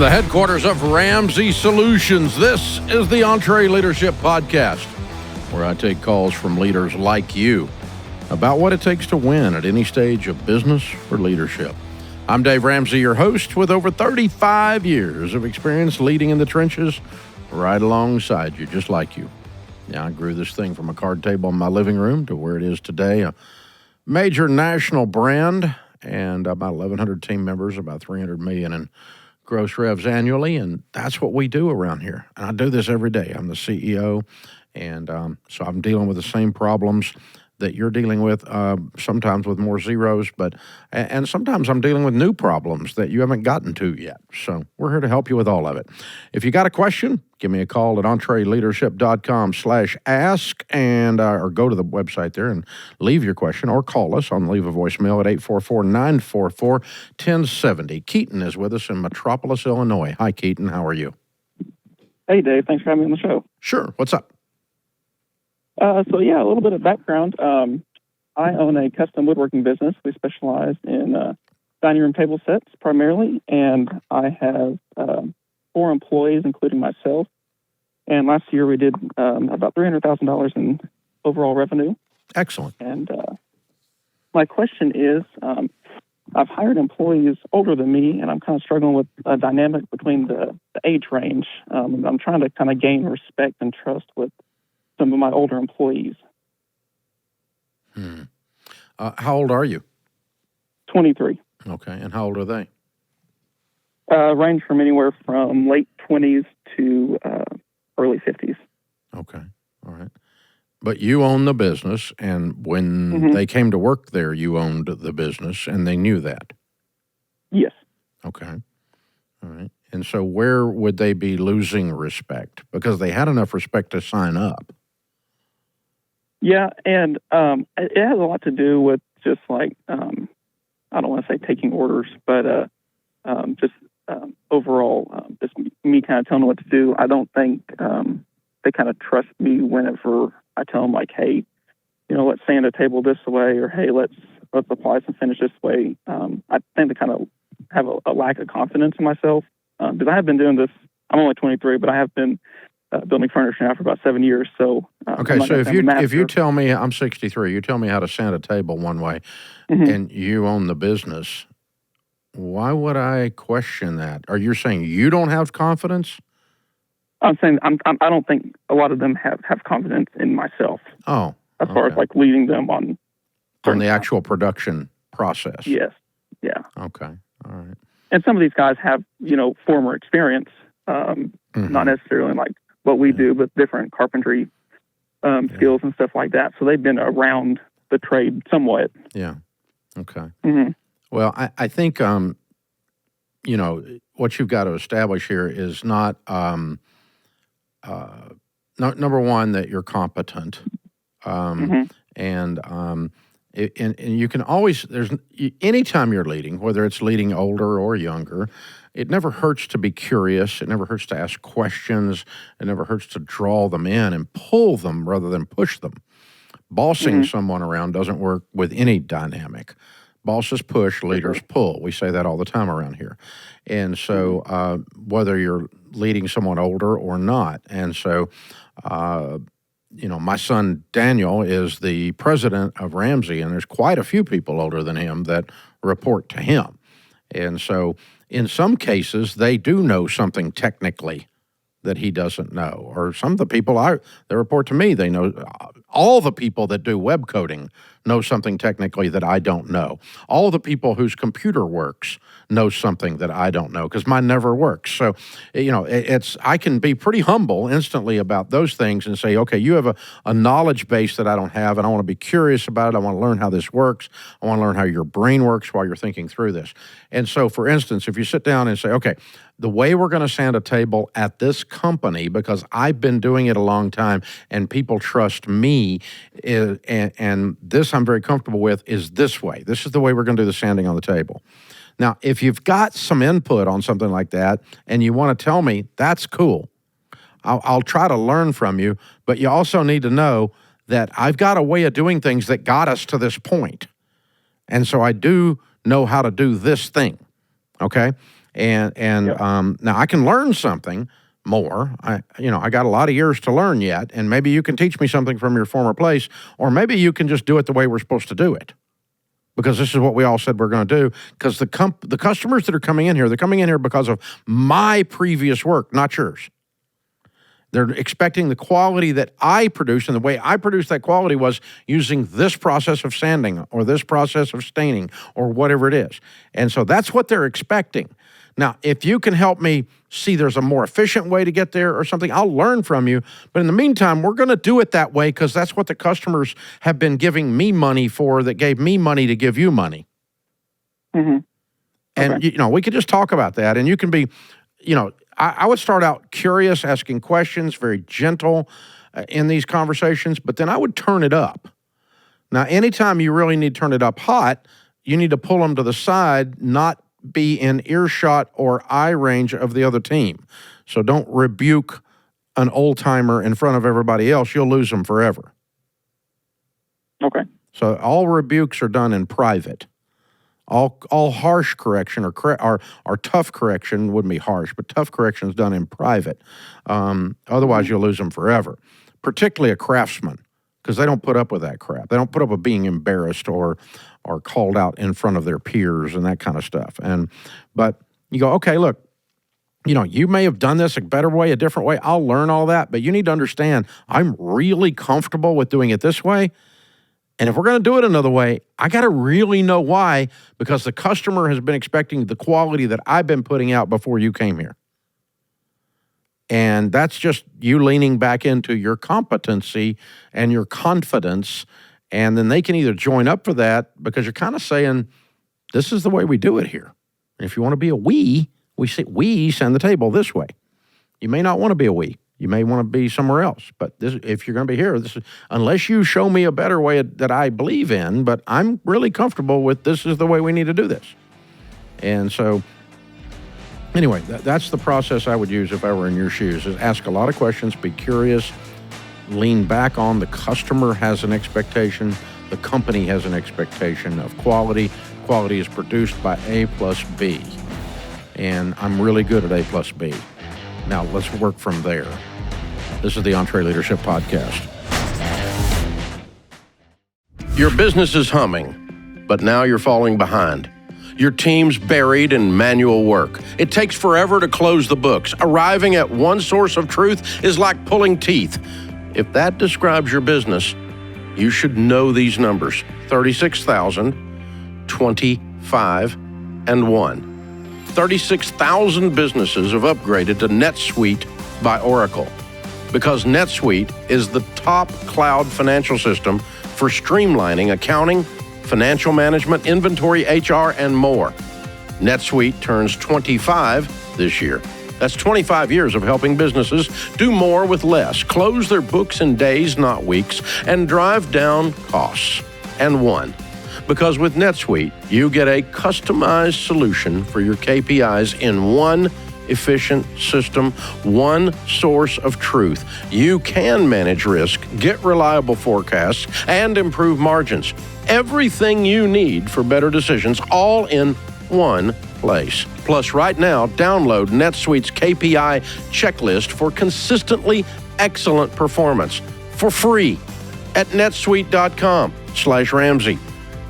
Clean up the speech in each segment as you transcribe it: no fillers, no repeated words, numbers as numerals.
From the headquarters of Ramsey Solutions, this is the EntreLeadership podcast, where I take calls from leaders like you about what it takes to win at any stage of business or leadership. I'm Dave Ramsey, your host, with over 35 years of experience leading in the trenches right alongside you, just like you. Yeah, I grew this thing from a card table in my living room to where it is today, a major national brand, and about 1,100 team members, about $300 million in gross revs annually, and that's what we do around here. And I do this every day. I'm the CEO, and so I'm dealing with the same problems that you're dealing with, sometimes with more zeros, and sometimes I'm dealing with new problems that you haven't gotten to yet. So we're here to help you with all of it. If you got a question, give me a call at EntreLeadership.com/ask, and or go to the website there and leave your question, or call us leave a voicemail at 844-944-1070. Keaton is with us in Metropolis, Illinois. Hi, Keaton. How are you? Hey, Dave. Thanks for having me on the show. Sure. What's up? A little bit of background. I own a custom woodworking business. We specialize in dining room table sets primarily, and I have 4 employees, including myself. And last year we did about $300,000 in overall revenue. Excellent. And my question is, I've hired employees older than me, and I'm kind of struggling with a dynamic between the age range. I'm trying to kind of gain respect and trust with some of my older employees. How old are you? 23. Okay. And how old are they? Range from anywhere from late 20s to early 50s. Okay. All right. But you own the business, and when they came to work there, you owned the business, and they knew that? Yes. Okay. All right. And so where would they be losing respect? Because they had enough respect to sign up. Yeah, and it has a lot to do with just like, I don't want to say taking orders, but just overall, just me kind of telling them what to do. I don't think they kind of trust me whenever I tell them, like, hey, let's sand a table this way, or hey, let's apply some finish this way. I tend to kind of have a lack of confidence in myself because I have been doing this. I'm only 23, but I have been building furniture now for about 7 years. So okay, so if you tell me, I'm 63, you tell me how to sand a table one way, and you own the business, why would I question that? Are you saying you don't have confidence? I'm saying I don't think a lot of them have confidence in myself. Oh, as far as like leading them on the actual production process. Yes. Yeah. Okay. All right. And some of these guys have former experience, not necessarily like what we do, but different carpentry skills and stuff like that. So they've been around the trade somewhat. Yeah. Okay. Well, I think, what you've got to establish here is not, number one, that you're competent. And you can always, anytime you're leading, whether it's leading older or younger, it never hurts to be curious. It never hurts to ask questions. It never hurts to draw them in and pull them rather than push them. Bossing someone around doesn't work with any dynamic. Bosses push, leaders pull. We say that all the time around here. And so whether you're leading someone older or not. And so, my son Daniel is the president of Ramsey, and there's quite a few people older than him that report to him. And so in some cases, they do know something technically that he doesn't know. Or some of the people that report to me, they know. All the people that do web coding know something technically that I don't know. All the people whose computer works know something that I don't know because mine never works. So, I can be pretty humble instantly about those things and say, okay, you have a knowledge base that I don't have, and I want to be curious about it. I want to learn how this works. I want to learn how your brain works while you're thinking through this. And so, for instance, if you sit down and say, okay, the way we're going to sand a table at this company, because I've been doing it a long time and people trust me, and this I'm very comfortable with, is this way. This is the way we're going to do the sanding on the table. Now, if you've got some input on something like that and you want to tell me, that's cool. I'll try to learn from you, but you also need to know that I've got a way of doing things that got us to this point. And so I do know how to do this thing, okay? Now I can learn something more. I got a lot of years to learn yet, and maybe you can teach me something from your former place, or maybe you can just do it the way we're supposed to do it, because this is what we all said we're going to do. Because the customers that are coming in here, they're coming in here because of my previous work, not yours. They're expecting the quality that I produce, and the way I produced that quality was using this process of sanding or this process of staining or whatever it is. And so that's what they're expecting. Now, if you can help me see there's a more efficient way to get there or something, I'll learn from you. But in the meantime, we're going to do it that way because that's what the customers have been giving me money for, that gave me money to give you money. Mm-hmm. And, Okay. we could just talk about that. And you can be, I would start out curious, asking questions, very gentle in these conversations, but then I would turn it up. Now, anytime you really need to turn it up hot, you need to pull them to the side, not be in earshot or eye range of the other team. So don't rebuke an old-timer in front of everybody else. You'll lose them forever. Okay. So all rebukes are done in private. All harsh correction or tough correction wouldn't be harsh, but tough correction is done in private. Otherwise, you'll lose them forever, particularly a craftsman, because they don't put up with that crap. They don't put up with being embarrassed or called out in front of their peers and that kind of stuff. But you go, okay, look, you may have done this a better way, a different way. I'll learn all that, but you need to understand I'm really comfortable with doing it this way. And if we're going to do it another way, I got to really know why, because the customer has been expecting the quality that I've been putting out before you came here. And that's just you leaning back into your competency and your confidence. And then they can either join up for that, because you're kind of saying, this is the way we do it here. And if you want to be a we say, we send the table this way. You may not want to be a we. You may want to be somewhere else, but if you're going to be here, unless you show me a better way that I believe in, but I'm really comfortable with this is the way we need to do this. And so, anyway, that's the process I would use if I were in your shoes, is ask a lot of questions, be curious, lean back on the customer has an expectation, the company has an expectation of quality. Quality is produced by A plus B, and I'm really good at A plus B. Now, let's work from there. This is the EntreLeadership Podcast. Your business is humming, but now you're falling behind. Your team's buried in manual work. It takes forever to close the books. Arriving at one source of truth is like pulling teeth. If that describes your business, you should know these numbers: 36,000, 25, and 1. 36,000 businesses have upgraded to Netsuite by Oracle, because Netsuite is the top cloud financial system for streamlining accounting, financial management, inventory, HR, and more. Netsuite turns 25 this year. That's 25 years of helping businesses do more with less, close their books in days, not weeks, and drive down costs. And 1. Because with Netsuite, you get a customized solution for your KPIs in one efficient system, one source of truth. You can manage risk, get reliable forecasts, and improve margins. Everything you need for better decisions, all in one place. Plus, right now, download NetSuite's KPI checklist for consistently excellent performance for free at netsuite.com/Ramsey.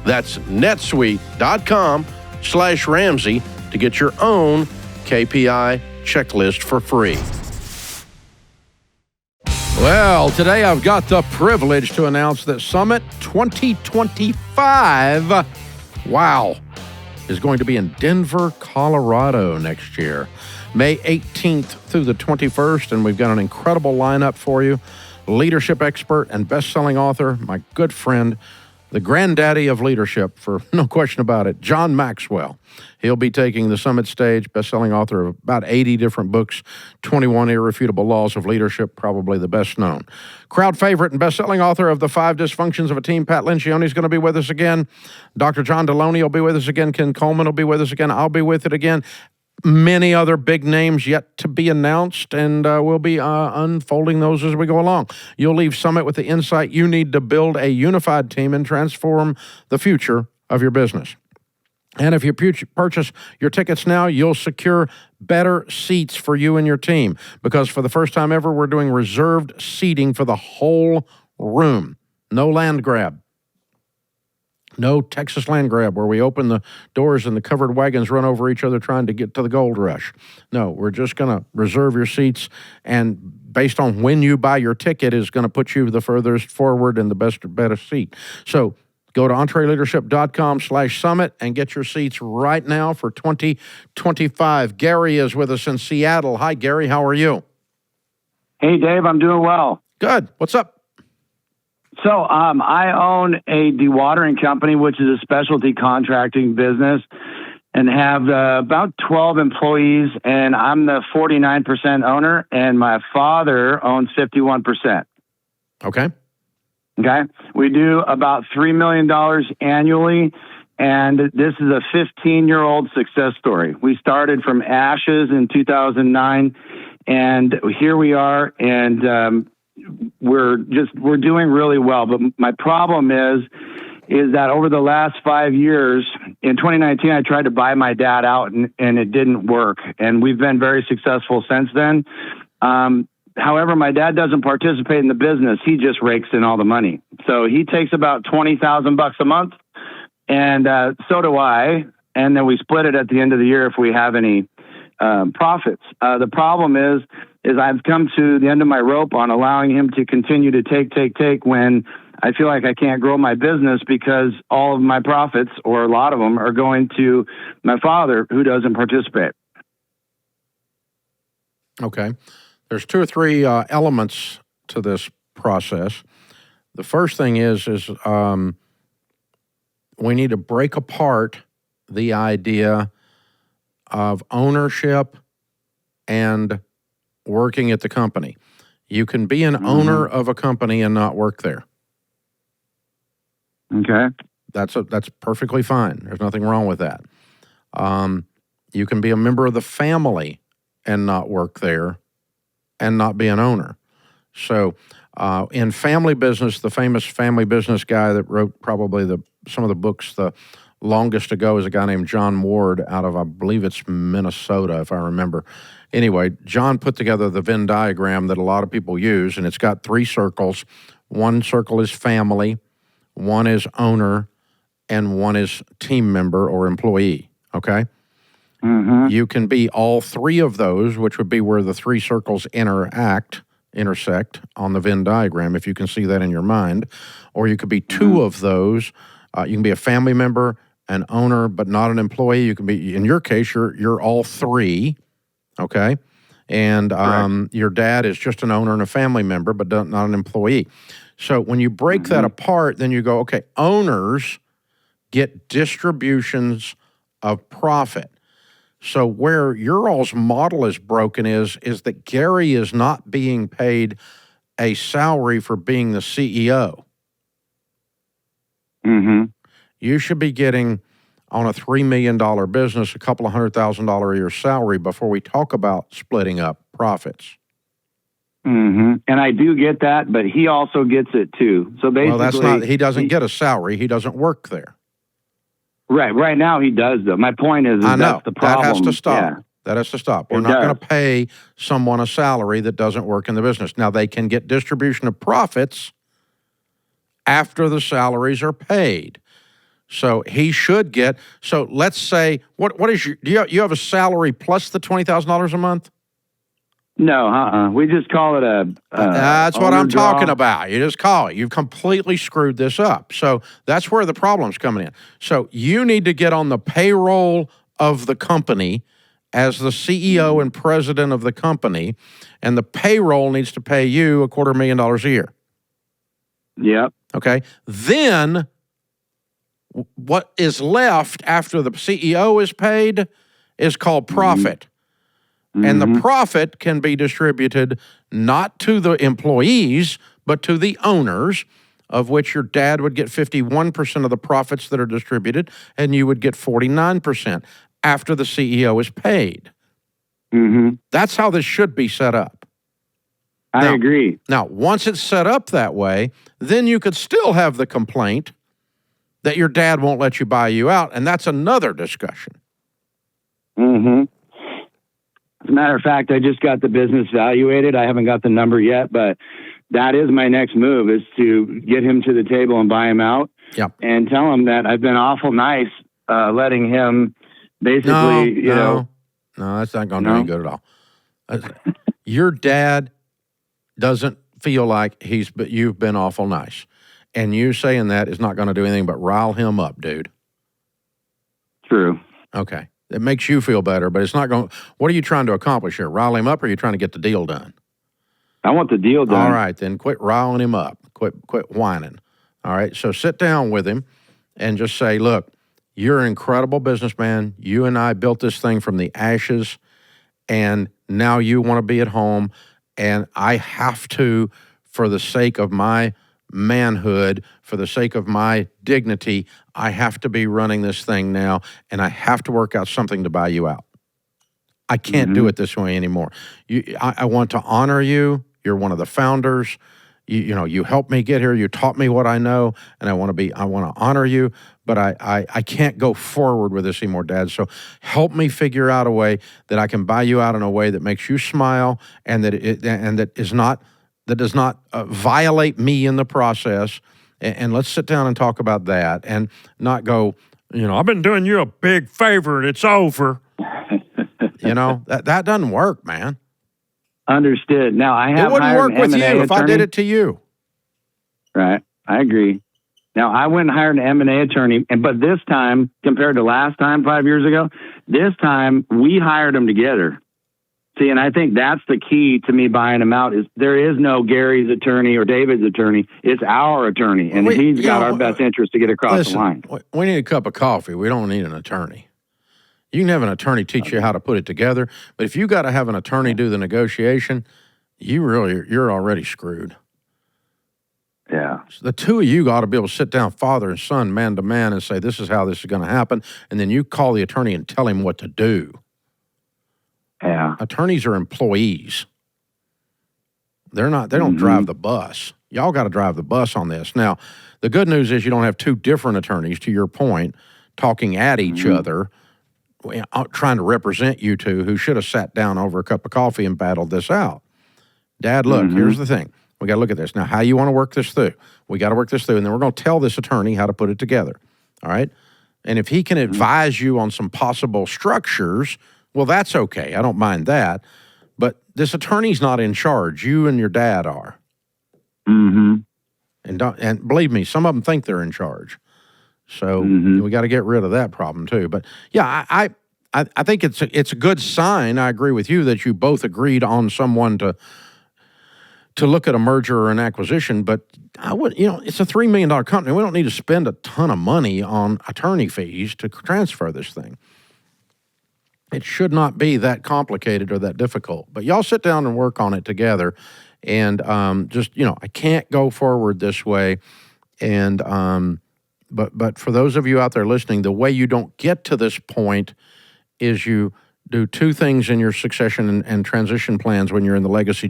That's netsuite.com/Ramsey to get your own KPI checklist for free. Well, today I've got the privilege to announce that Summit 2025, is going to be in Denver, Colorado next year, May 18th through the 21st, and we've got an incredible lineup for you. Leadership expert and best-selling author, my good friend, the granddaddy of leadership, for no question about it, John Maxwell. He'll be taking the Summit stage, best-selling author of about 80 different books, 21 irrefutable laws of leadership, probably the best known. Crowd favorite and best-selling author of The 5 Dysfunctions of a Team, Pat Lencioni, is going to be with us again. Dr. John Deloney will be with us again. Ken Coleman will be with us again. I'll be with it again. Many other big names yet to be announced, and we'll be unfolding those as we go along. You'll leave Summit with the insight you need to build a unified team and transform the future of your business. And if you purchase your tickets now, you'll secure better seats for you and your team, because for the first time ever, we're doing reserved seating for the whole room. No land grab. No Texas land grab where we open the doors and the covered wagons run over each other trying to get to the gold rush. No, we're just going to reserve your seats, and based on when you buy your ticket is going to put you the furthest forward and the better seat. So go to EntreLeadership.com/summit and get your seats right now for 2025. Gary is with us in Seattle. Hi, Gary. How are you? Hey, Dave. I'm doing well. Good. What's up? So I own a dewatering company, which is a specialty contracting business, and have about 12 employees, and I'm the 49% owner, and my father owns 51%. Okay. Okay. We do about $3 million annually, and this is a 15-year-old success story. We started from ashes in 2009, and here we are, and we're doing really well. But my problem is that over the last 5 years, in 2019, I tried to buy my dad out, and it didn't work. And we've been very successful since then. However, my dad doesn't participate in the business. He just rakes in all the money. So he takes about $20,000 a month, and so do I. And then we split it at the end of the year if we have any profits. The problem is I've come to the end of my rope on allowing him to continue to take when I feel like I can't grow my business, because all of my profits, or a lot of them, are going to my father, who doesn't participate. Okay. There's 2 or 3 elements to this process. The first thing is we need to break apart the idea of ownership and working at the company. You can be an owner of a company and not work there. Okay. That's perfectly fine. There's nothing wrong with that. You can be a member of the family and not work there and not be an owner. So in family business, the famous family business guy that wrote probably some of the books the longest ago is a guy named John Ward out of, I believe it's Minnesota, if I remember. Anyway, John put together the Venn diagram that a lot of people use, and it's got 3 circles. One circle is family, one is owner, and one is team member or employee, okay? You can be all 3 of those, which would be where the 3 circles intersect on the Venn diagram, if you can see that in your mind. Or you could be 2 of those. You can be a family member, an owner, but not an employee. You can be, in your case, you're all 3, okay? And your dad is just an owner and a family member, but not an employee. So when you break that apart, then you go, okay, owners get distributions of profit. So where your all's model is broken is that Gary is not being paid a salary for being the CEO. You should be getting, on a $3 million business, a couple of $100,000 a year salary before we talk about splitting up profits. And I do get that, but he also gets it too. So basically, well, he doesn't get a salary. He doesn't work there. Right now he does, though. My point is I know. That's the problem. That has to stop. Yeah. That has to stop. We're not going to pay someone a salary that doesn't work in the business. Now, they can get distribution of profits after the salaries are paid. So he should get, so let's say, what is your, do you have a salary plus the $20,000 a month? No, we just call it a that's what I'm talking about. You just call it. You've completely screwed this up. So that's where the problem's coming in. So you need to get on the payroll of the company as the CEO and president of the company, and the payroll needs to pay you $250,000 a year. Yep. Okay. Then what is left after the CEO is paid is called profit. And the profit can be distributed not to the employees, but to the owners, of which your dad would get 51% of the profits that are distributed, and you would get 49% after the CEO is paid. That's how this should be set up. I agree. Now, once it's set up that way, then you could still have the complaint that your dad won't let you buy you out, and that's another discussion. Mm-hmm. As a matter of fact, I just got the business valuated. I haven't got the number yet, but that is my next move, is to get him to the table and buy him out. Yep. And tell him that I've been awful nice, letting him basically, No, that's not going to do any good at all. Your dad doesn't feel like you've been awful nice. And you saying that is not going to do anything but rile him up, dude. True. Okay. It makes you feel better, but it's not going. What are you trying to accomplish here? Rile him up, or are you trying to get the deal done? I want the deal done. All right, then quit riling him up. Quit whining. All right, so sit down with him and just say, look, you're an incredible businessman. You and I built this thing from the ashes, and now you want to be at home, and I have to, for the sake of my manhood, for the sake of my dignity, I have to be running this thing now, and I have to work out something to buy you out. I can't do it this way anymore. I want to honor you. You're one of the founders. You helped me get here. You taught me what I know, and I want to honor you. But I can't go forward with this anymore, Dad. So help me figure out a way that I can buy you out in a way that makes you smile, and that does not violate me in the process. And let's sit down and talk about that, and not go, I've been doing you a big favor and it's over. That doesn't work, man. Understood. Now, I have it wouldn't work with you if I did it to you. Right. I agree. Now, I went and hired an M&A attorney, but this time, compared to last time 5 years ago, this time we hired them together. See, and I think that's the key to me buying him out, is there is no Gary's attorney or David's attorney. It's our attorney, and he's got our best interest to get across the line. We need a cup of coffee. We don't need an attorney. You can have an attorney teach you how to put it together, but if you got to have an attorney do the negotiation, you're already screwed. Yeah. So the two of you ought to be able to sit down, father and son, man to man, and say, this is how this is going to happen, and then you call the attorney and tell him what to do. Yeah. Attorneys are employees. They don't drive the bus. Y'all got to drive the bus on this. Now, the good news is you don't have two different attorneys, to your point, talking at each other, trying to represent you two, who should have sat down over a cup of coffee and battled this out. Dad, look, here's the thing. We got to look at this. Now, how you want to work this through? We got to work this through, and then we're going to tell this attorney how to put it together. All right? And if he can advise you on some possible structures, well, that's okay. I don't mind that. But this attorney's not in charge. You and your dad are. And believe me, some of them think they're in charge. So we got to get rid of that problem too. But yeah, I think it's a good sign. I agree with you that you both agreed on someone to look at a merger or an acquisition. But it's a $3 million company. We don't need to spend a ton of money on attorney fees to transfer this thing. It should not be that complicated or that difficult. But y'all sit down and work on it together. And I can't go forward this way. And but for those of you out there listening, the way you don't get to this point is you do two things in your succession and transition plans when you're in the legacy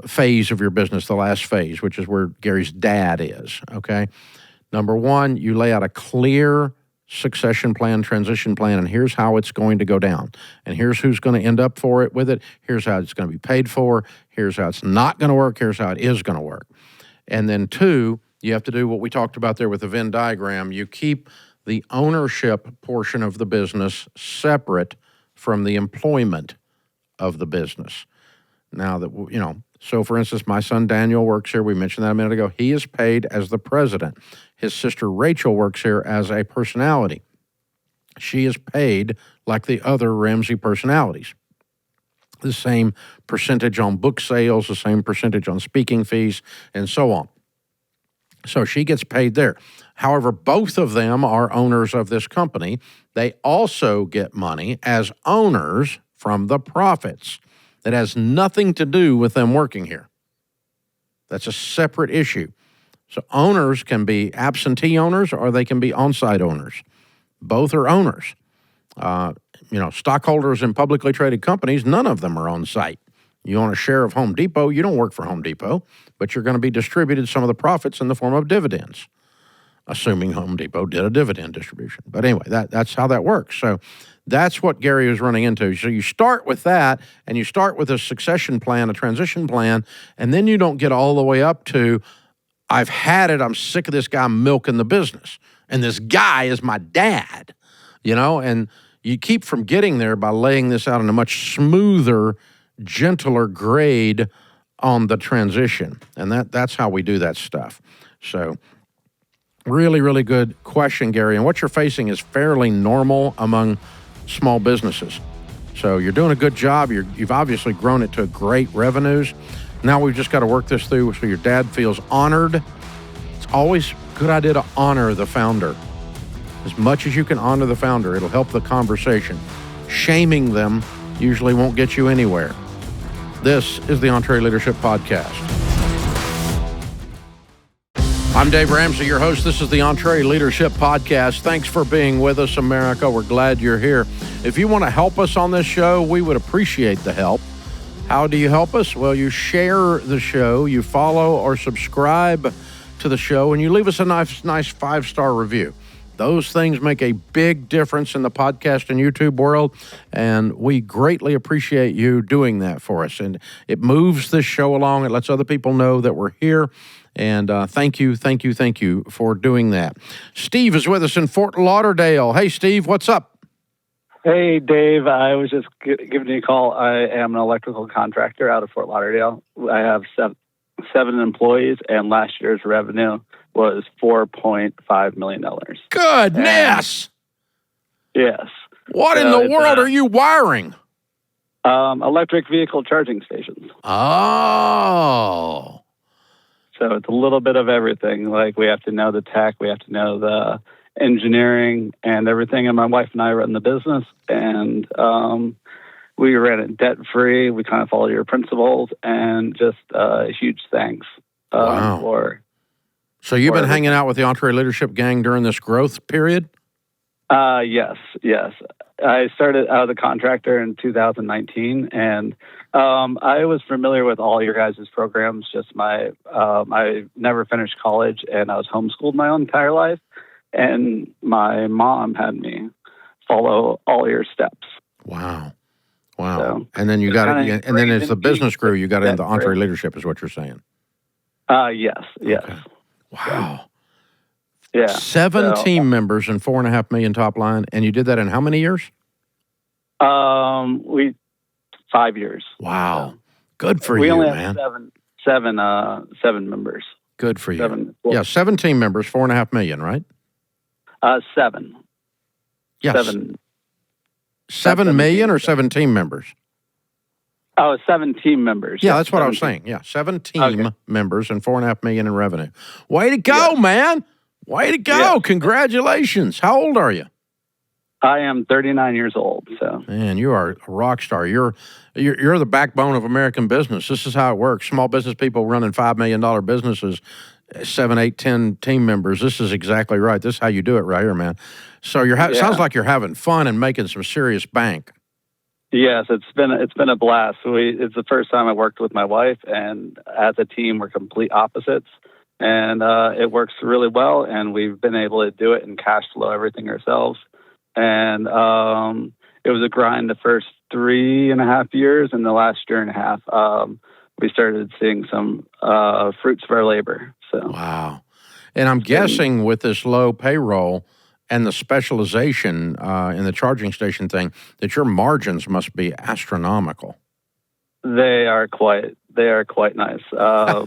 phase of your business, the last phase, which is where Gary's dad is. Okay, number one, you lay out a clear succession plan, transition plan, and here's how it's going to go down, and here's who's going to end up for it with it. Here's how it's going to be paid for. Here's how it's not going to work. Here's how it is going to work. And then two, you have to do what we talked about there with the Venn diagram. You keep the ownership portion of the business separate from the employment of the business. Now that, so for instance, my son Daniel works here. We mentioned that a minute ago. He is paid as the president. His sister Rachel works here as a personality. She is paid like the other Ramsey personalities. The same percentage on book sales, the same percentage on speaking fees, and so on. So she gets paid there. However, both of them are owners of this company. They also get money as owners from the profits. That has nothing to do with them working here. That's a separate issue. So owners can be absentee owners or they can be on-site owners. Both are owners. Stockholders in publicly traded companies, none of them are on-site. You own a share of Home Depot, you don't work for Home Depot, but you're going to be distributed some of the profits in the form of dividends. assuming Home Depot did a dividend distribution. But anyway, that's how that works. So that's what Gary was running into. So you start with that, and you start with a succession plan, a transition plan, and then you don't get all the way up to, I've had it, I'm sick of this guy milking the business, and this guy is my dad, and you keep from getting there by laying this out in a much smoother, gentler grade on the transition. And that's how we do that stuff. So really, really good question, Gary. And what you're facing is fairly normal among small businesses. So you're doing a good job. You've obviously grown it to great revenues. Now we've just got to work this through so your dad feels honored. It's always a good idea to honor the founder. As much as you can honor the founder, it'll help the conversation. Shaming them usually won't get you anywhere. This is the EntreLeadership Podcast. I'm Dave Ramsey, your host. This is the EntreLeadership Podcast. Thanks for being with us, America. We're glad you're here. If you want to help us on this show, we would appreciate the help. How do you help us? Well, you share the show, you follow or subscribe to the show, and you leave us a nice 5-star review. Those things make a big difference in the podcast and YouTube world, and we greatly appreciate you doing that for us. And it moves this show along. It lets other people know that we're here. And thank you for doing that. Steve is with us in Fort Lauderdale. Hey, Steve, what's up? Hey, Dave. I was just giving you a call. I am an electrical contractor out of Fort Lauderdale. I have seven employees, and last year's revenue was $4.5 million. Goodness! Yes. What in the world are you wiring? Electric vehicle charging stations. Oh. So it's a little bit of everything. Like, we have to know the tech, we have to know the engineering and everything. And my wife and I run the business, and we ran it debt-free. We kind of followed your principles, and just huge thanks. Wow. So you've been hanging out with the EntreLeadership gang during this growth period? Yes. I started out as a contractor in 2019, and I was familiar with all your guys' programs. Just I never finished college, and I was homeschooled my entire life, and my mom had me follow all your steps. Wow. So, and then and then as the business grew, you got into EntreLeadership, is what you're saying? Yes. Okay. Wow. Yeah. 7 team members and $4.5 million top line, and you did that in how many years? 5 years. Wow. Good for we you, only man. have seven members. Good for you. 7 team members, $4.5 million, right? 7. Yes. 7 million or 7 team members? Oh, 7 team members. Yeah, that's what I was saying. Yeah, 7 team members and $4.5 million in revenue. Way to go, man! Way to go! Yeah. Congratulations. How old are you? I am 39 years old. So, man, you are a rock star. You're the backbone of American business. This is how it works. Small business people running $5 million businesses, 7, 8, 10 team members. This is exactly right. This is how you do it right here, man. So sounds like you're having fun and making some serious bank. Yes, it's been a blast. It's the first time I worked with my wife, and as a team, we're complete opposites, and it works really well. And we've been able to do it and cash flow everything ourselves. And it was a grind the first 3.5 years, and the last year and a half, we started seeing some fruits of our labor. So wow, and I'm guessing with this low payroll and the specialization in the charging station thing, that your margins must be astronomical. They are quite nice. I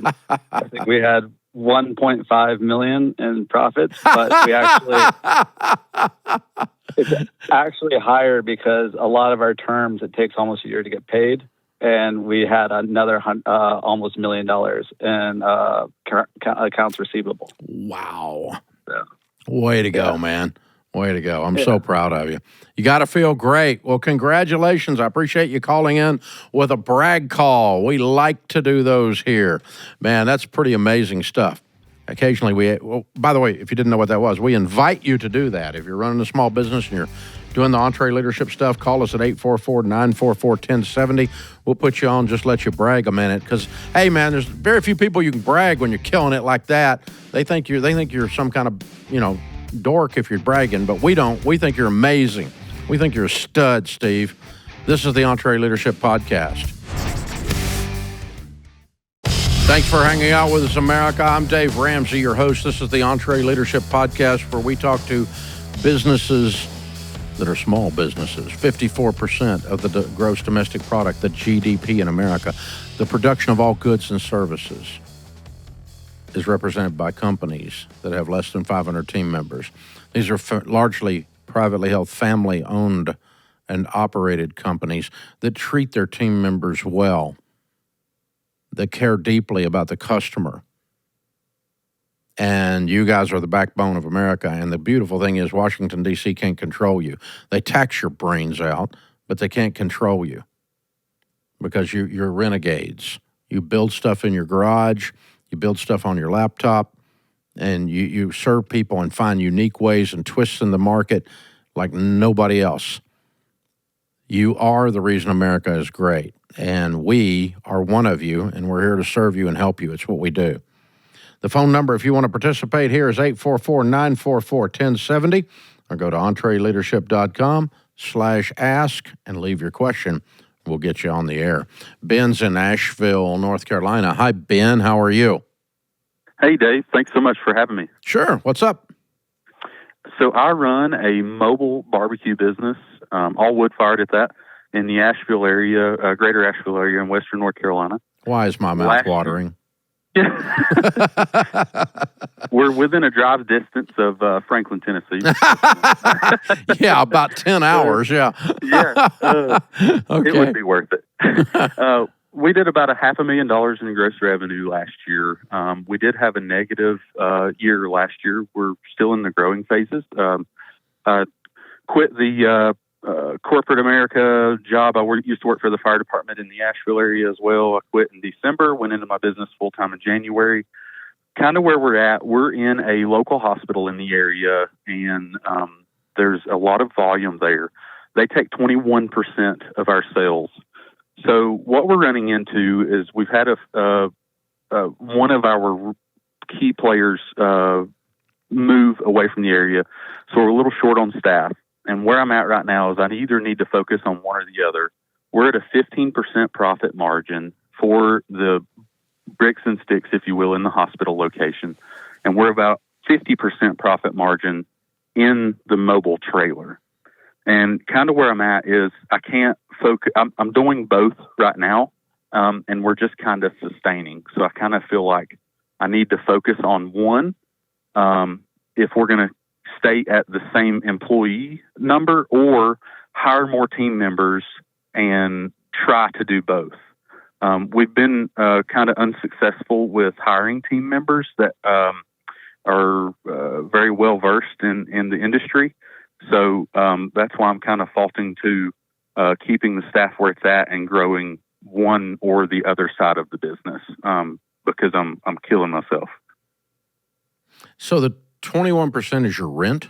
think we had 1.5 million in profits, but we it's actually higher because a lot of our terms, it takes almost a year to get paid. And we had another almost $1 million in accounts receivable. Wow. So. Way to go, man. Way to go. I'm so proud of you. You got to feel great. Well, congratulations. I appreciate you calling in with a brag call. We like to do those here. Man, that's pretty amazing stuff. Occasionally, by the way, if you didn't know what that was, we invite you to do that. If you're running a small business and doing the EntreLeadership stuff, call us at 844-944-1070. We'll put you on, just let you brag a minute. Because, hey, man, there's very few people you can brag when you're killing it like that. They think you're some kind of, dork if you're bragging, but we don't. We think you're amazing. We think you're a stud, Steve. This is the EntreLeadership Podcast. Thanks for hanging out with us, America. I'm Dave Ramsey, your host. This is the EntreLeadership Podcast, where we talk to businesses that are small businesses. 54% of the gross domestic product, the GDP in America, the production of all goods and services, is represented by companies that have less than 500 team members. These are largely privately held, family-owned and operated companies that treat their team members well, that care deeply about the customer. And you guys are the backbone of America. And the beautiful thing is Washington, D.C. can't control you. They tax your brains out, but they can't control you because you're renegades. You build stuff in your garage, you build stuff on your laptop, and you serve people and find unique ways and twists in the market like nobody else. You are the reason America is great, and we are one of you, and we're here to serve you and help you. It's what we do. The phone number, if you want to participate here, is 844-944-1070, or go to EntreLeadership.com/ask and leave your question. We'll get you on the air. Ben's in Asheville, North Carolina. Hi, Ben. How are you? Hey, Dave. Thanks so much for having me. Sure. What's up? So I run a mobile barbecue business, all wood-fired at that, in the Asheville area, greater Asheville area in western North Carolina. Why is my mouth watering? We're within a drive distance of Franklin, Tennessee. Yeah, about 10 hours, yeah. Okay. It would be worth it. We did about $500,000 in gross revenue last year. We did have a negative year last year. We're still in the growing phases. Quit the corporate America job. I used to work for the fire department in the Asheville area as well. I quit in December, went into my business full-time in January. Kind of where we're at, we're in a local hospital in the area, and there's a lot of volume there. They take 21% of our sales. So what we're running into is we've had one of our key players move away from the area, so we're a little short on staff. And where I'm at right now is I either need to focus on one or the other. We're at a 15% profit margin for the bricks and sticks, if you will, in the hospital location. And we're about 50% profit margin in the mobile trailer. And kind of where I'm at is I can't focus. I'm doing both right now, and we're just kind of sustaining. So I kind of feel like I need to focus on one if we're going to stay at the same employee number, or hire more team members and try to do both. We've been kind of unsuccessful with hiring team members that are very well versed in the industry. So that's why I'm kind of faulting to keeping the staff where it's at and growing one or the other side of the business because I'm killing myself. So the 21% is your rent?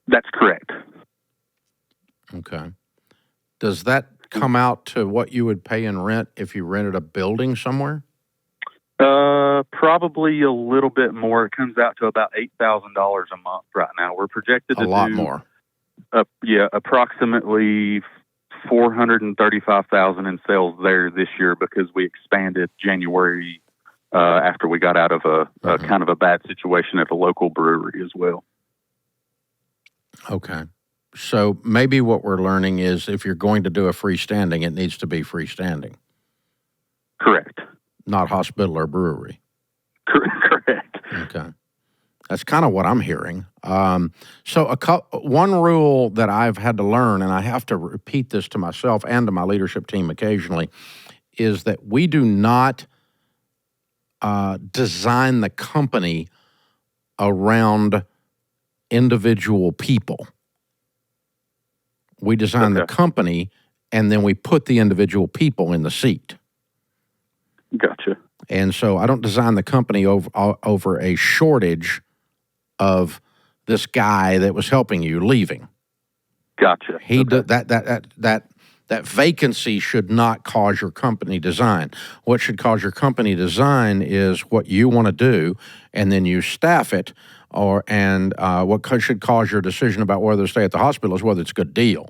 That's correct. Okay. Does that come out to what you would pay in rent if you rented a building somewhere? Probably a little bit more. It comes out to about $8,000 a month right now. We're projected to a lot more. Approximately $435,000 in sales there this year because we expanded January after we got out of a kind of a bad situation at a local brewery as well. Okay. So maybe what we're learning is if you're going to do a freestanding, it needs to be freestanding. Correct. Not hospital or brewery. Correct. Okay. That's kind of what I'm hearing. So one rule that I've had to learn, and I have to repeat this to myself and to my leadership team occasionally, is that we do not design the company around individual people. We design the company, and then we put the individual people in the seat. Gotcha. And so I don't design the company over a shortage of this guy that was helping you leaving. Gotcha. That vacancy should not cause your company design. What should cause your company design is what you want to do, and then you staff it. What should cause your decision about whether to stay at the hospital is whether it's a good deal.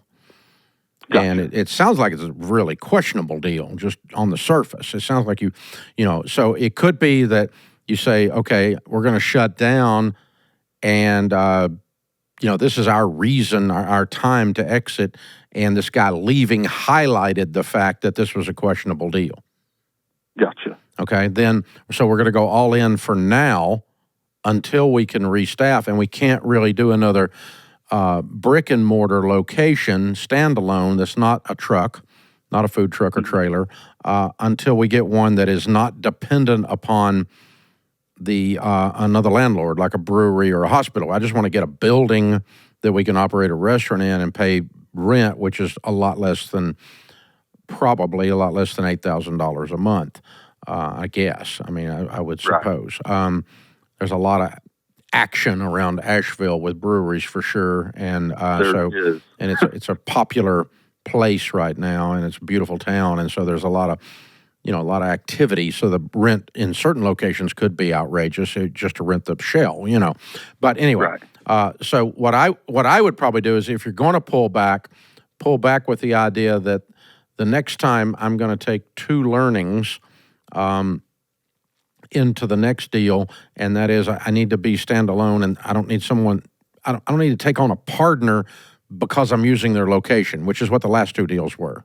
Gotcha. And it sounds like it's a really questionable deal just on the surface. It sounds like so it could be that you say, okay, we're going to shut down, and this is our reason, our time to exit, and this guy leaving highlighted the fact that this was a questionable deal. Gotcha. Okay, so we're going to go all in for now until we can restaff, and we can't really do another brick and mortar location, standalone, that's not a truck, not a food truck or trailer, until we get one that is not dependent upon another landlord, like a brewery or a hospital. I just want to get a building that we can operate a restaurant in and pay rent, which is probably a lot less than $8,000 a month, I guess. I mean, I would suppose. Right. There's a lot of action around Asheville with breweries for sure, and is. And it's a popular place right now, and it's a beautiful town, and so there's a lot of activity. So the rent in certain locations could be outrageous just to rent the shell, But anyway, right. So what I would probably do is, if you're going to pull back with the idea that the next time I'm going to take two learnings into the next deal, and that is I need to be standalone, and I don't need someone. I don't need to take on a partner because I'm using their location, which is what the last two deals were.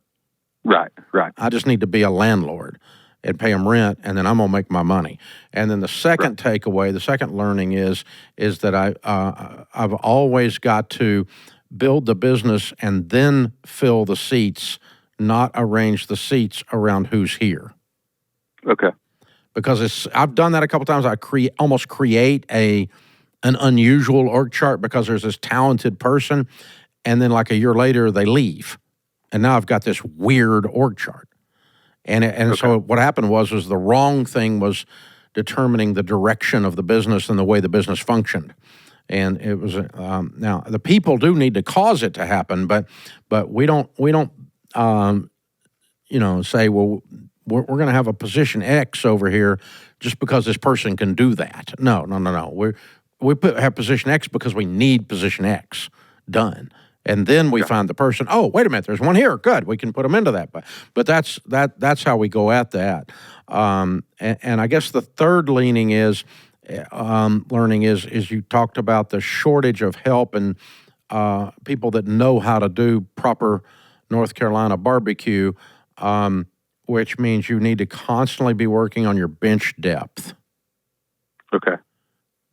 Right. I just need to be a landlord and pay them rent, and then I'm going to make my money. And then the second takeaway, the second learning is that I've always got to build the business and then fill the seats, not arrange the seats around who's here. Okay. Because I've done that a couple times. I almost create an unusual org chart because there's this talented person, and then like a year later they leave. And now I've got this weird org chart. And so what happened was the wrong thing was determining the direction of the business and the way the business functioned. And it was now the people do need to cause it to happen, but we don't say, well, we're going to have a position X over here just because this person can do that. No. We have position X because we need position X done. And then we find the person, oh, wait a minute, there's one here. Good, we can put them into that. But that's how we go at that. And I guess the third learning is you talked about the shortage of help and people that know how to do proper North Carolina barbecue, which means you need to constantly be working on your bench depth. Okay.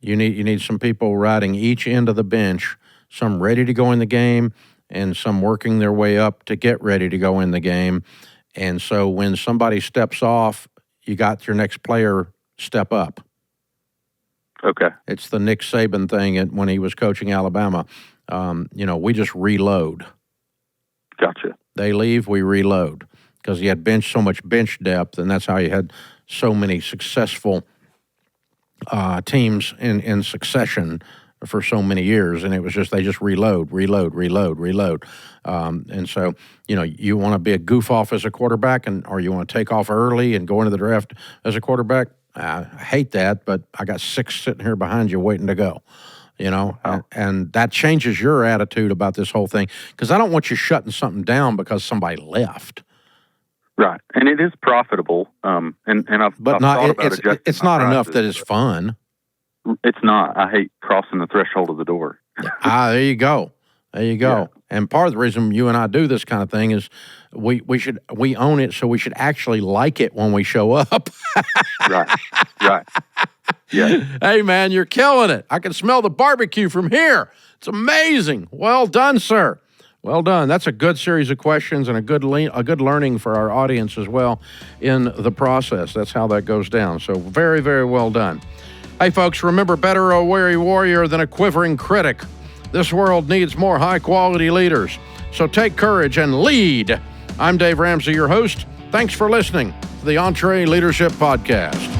You need some people riding each end of the bench, some ready to go in the game and some working their way up to get ready to go in the game. And so when somebody steps off, you got your next player step up. Okay. It's the Nick Saban thing when he was coaching Alabama. We just reload. Gotcha. They leave, we reload. Because you had so much bench depth, and that's how you had so many successful teams in succession for so many years, and it was just they just reload. And so, you want to be a goof off as a quarterback, or you want to take off early and go into the draft as a quarterback. I hate that, but I got 6 sitting here behind you waiting to go. And that changes your attitude about this whole thing, because I don't want you shutting something down because somebody left. Right, and it is profitable. And I've thought about adjusting. It's not enough that it's fun. It's not. I hate crossing the threshold of the door. There you go. Yeah. And part of the reason you and I do this kind of thing is we own it, so we should actually like it when we show up. Right. Yeah. Hey, man, you're killing it. I can smell the barbecue from here. It's amazing. Well done, sir. Well done. That's a good series of questions and a good learning for our audience as well in the process. That's how that goes down. So very, very well done. Hey, folks, remember, better a wary warrior than a quivering critic. This world needs more high-quality leaders. So take courage and lead. I'm Dave Ramsey, your host. Thanks for listening to the EntreLeadership Podcast.